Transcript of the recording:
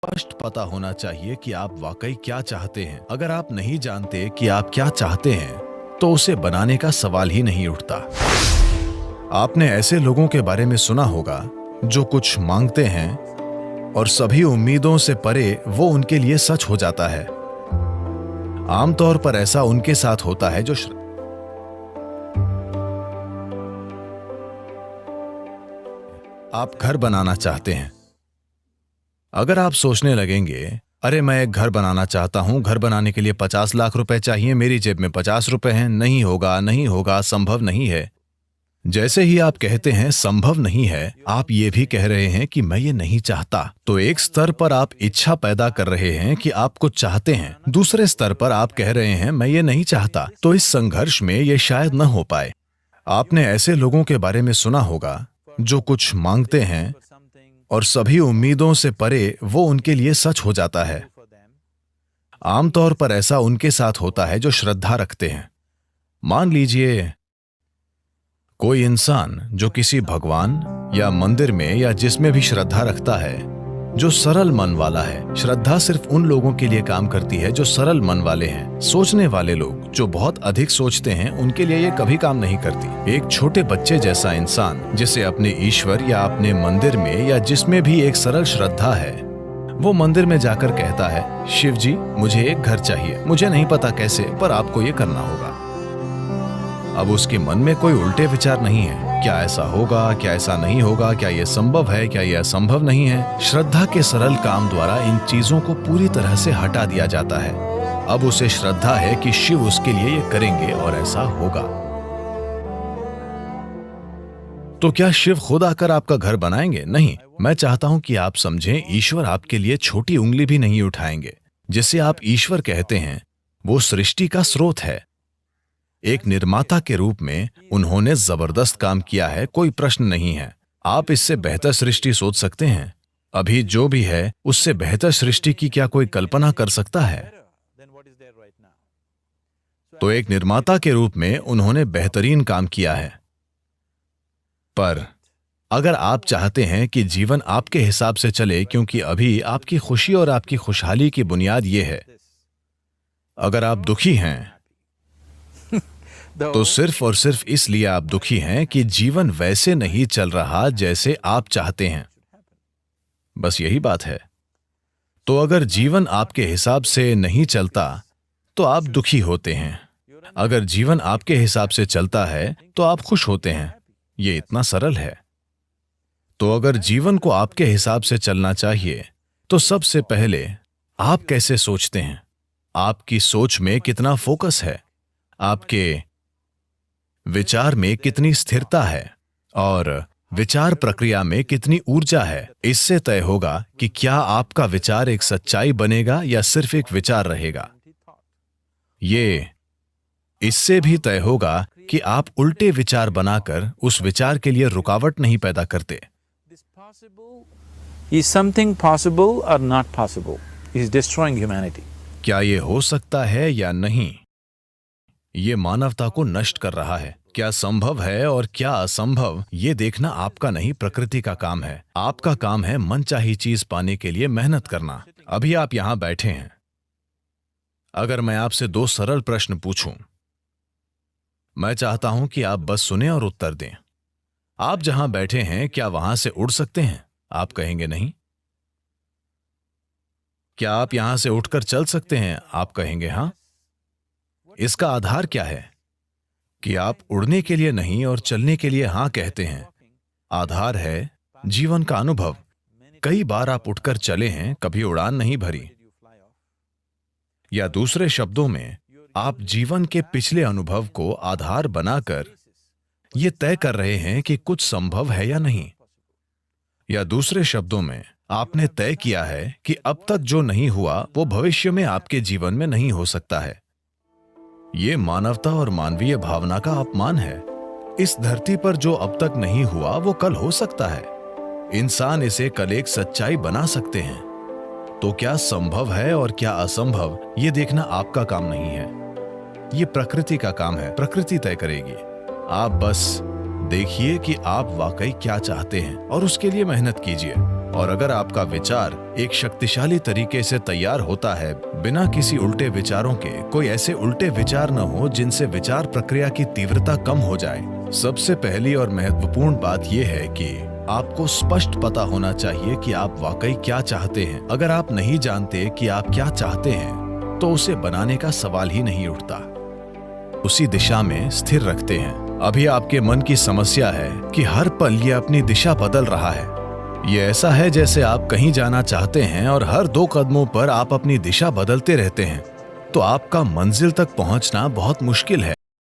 स्पष्ट पता होना चाहिए कि आप वाकई क्या चाहते हैं। अगर आप नहीं जानते कि आप क्या चाहते हैं, तो उसे बनाने का सवाल ही नहीं उठता। आपने ऐसे लोगों के बारे में सुना होगा जो कुछ मांगते हैं और सभी उम्मीदों से परे वो उनके लिए सच हो जाता है। आमतौर पर ऐसा उनके साथ होता है जो आप घर बनाना चाहते हैं। अगर आप सोचने लगेंगे, अरे मैं एक घर बनाना चाहता हूं, घर बनाने के लिए 50 लाख रुपए चाहिए, मेरी जेब में 50 रुपए हैं, नहीं होगा, नहीं होगा, संभव नहीं है। जैसे ही आप कहते हैं संभव नहीं है, आप ये भी कह रहे हैं कि मैं ये नहीं चाहता। तो एक स्तर पर आप इच्छा पैदा कर रहे हैं कि आप कुछ चाहते हैं, दूसरे स्तर पर आप कह रहे हैं मैं ये नहीं चाहता। तो इस संघर्ष में ये शायद न हो पाए। आपने ऐसे लोगों के बारे में सुना होगा जो कुछ मांगते हैं और सभी उम्मीदों से परे वो उनके लिए सच हो जाता है। आमतौर पर ऐसा उनके साथ होता है जो श्रद्धा रखते हैं। मान लीजिए कोई इंसान जो किसी भगवान या मंदिर में या जिसमें भी श्रद्धा रखता है, जो सरल मन वाला है। श्रद्धा सिर्फ उन लोगों के लिए काम करती है जो सरल मन वाले हैं। सोचने वाले लोग जो बहुत अधिक सोचते हैं, उनके लिए ये कभी काम नहीं करती। एक छोटे बच्चे जैसा इंसान जिसे अपने ईश्वर या अपने मंदिर में या जिसमें भी एक सरल श्रद्धा है, वो मंदिर में जाकर कहता है, शिव जी मुझे एक घर चाहिए, मुझे नहीं पता कैसे, पर आपको ये करना होगा। अब उसके मन में कोई उल्टे विचार नहीं है, क्या ऐसा होगा, क्या ऐसा नहीं होगा, क्या यह संभव है, क्या यह असंभव नहीं है। श्रद्धा के सरल काम द्वारा इन चीजों को पूरी तरह से हटा दिया जाता है। अब उसे श्रद्धा है कि शिव उसके लिए ये करेंगे और ऐसा होगा। तो क्या शिव खुद आकर आपका घर बनाएंगे? नहीं। मैं चाहता हूं कि आप समझें, ईश्वर आपके लिए छोटी उंगली भी नहीं उठाएंगे। जिसे आप ईश्वर कहते हैं, वो सृष्टि का स्रोत है। एक निर्माता के रूप में उन्होंने जबरदस्त काम किया है, कोई प्रश्न नहीं है। आप इससे बेहतर सृष्टि सोच सकते हैं? अभी जो भी है उससे बेहतर सृष्टि की क्या कोई कल्पना कर सकता है? तो एक निर्माता के रूप में उन्होंने बेहतरीन काम किया है। पर अगर आप चाहते हैं कि जीवन आपके हिसाब से चले, क्योंकि अभी आपकी खुशी और आपकी खुशहाली की बुनियाद यह है, अगर आप दुखी हैं तो सिर्फ और सिर्फ इसलिए आप दुखी हैं कि जीवन वैसे नहीं चल रहा जैसे आप चाहते हैं। बस यही बात है। तो अगर जीवन आपके हिसाब से नहीं चलता तो आप दुखी होते हैं। अगर जीवन आपके हिसाब से चलता है तो आप खुश होते हैं। ये इतना सरल है। तो अगर जीवन को आपके हिसाब से चलना चाहिए तो सबसे पहले आप कैसे सोचते हैं, आपकी सोच में कितना फोकस है, आपके विचार में कितनी स्थिरता है और विचार प्रक्रिया में कितनी ऊर्जा है, इससे तय होगा कि क्या आपका विचार एक सच्चाई बनेगा या सिर्फ एक विचार रहेगा। ये इससे भी तय होगा कि आप उल्टे विचार बनाकर उस विचार के लिए रुकावट नहीं पैदा करते। Is something possible or not possible? Is destroying humanity. क्या ये हो सकता है या नहीं, ये मानवता को नष्ट कर रहा है। क्या संभव है और क्या असंभव, ये देखना आपका नहीं, प्रकृति का काम है। आपका काम है मनचाही चीज पाने के लिए मेहनत करना। अभी आप यहां बैठे हैं। अगर मैं आपसे दो सरल प्रश्न पूछूं, मैं चाहता हूं कि आप बस सुने और उत्तर दें। आप जहां बैठे हैं, क्या वहां से उड़ सकते हैं? आप कहेंगे नहीं। क्या आप यहां से उठकर चल सकते हैं? आप कहेंगे हां। इसका आधार क्या है कि आप उड़ने के लिए नहीं और चलने के लिए हां कहते हैं? आधार है जीवन का अनुभव। कई बार आप उठकर चले हैं, कभी उड़ान नहीं भरी। या दूसरे शब्दों में, आप जीवन के पिछले अनुभव को आधार बनाकर यह तय कर रहे हैं कि कुछ संभव है या नहीं। या दूसरे शब्दों में, आपने तय किया है कि अब तक जो नहीं हुआ वो भविष्य में आपके जीवन में नहीं हो सकता है। ये मानवता और मानवीय भावना का अपमान है। इस धरती पर जो अब तक नहीं हुआ वो कल हो सकता है। इंसान इसे कल एक सच्चाई बना सकते हैं। तो क्या संभव है और क्या असंभव, ये देखना आपका काम नहीं है। ये प्रकृति का काम है। प्रकृति तय करेगी। आप बस देखिए कि आप वाकई क्या चाहते हैं और उसके लिए मेहनत कीजिए। और अगर आपका विचार एक शक्तिशाली तरीके से तैयार होता है, बिना किसी उल्टे विचारों के, कोई ऐसे उल्टे विचार न हो जिनसे विचार प्रक्रिया की तीव्रता कम हो जाए। सबसे पहली और महत्वपूर्ण बात यह है कि आपको स्पष्ट पता होना चाहिए कि आप वाकई क्या चाहते हैं। अगर आप नहीं जानते कि आप क्या चाहते हैं, तो उसे बनाने का सवाल ही नहीं उठता। उसी दिशा में स्थिर रखते हैं। अभी आपके मन की समस्या है कि हर पल ये अपनी दिशा बदल रहा है। ये ऐसा है जैसे आप कहीं जाना चाहते हैं और हर 2 कदमों पर आप अपनी दिशा बदलते रहते हैं, तो आपका मंजिल तक पहुंचना बहुत मुश्किल है।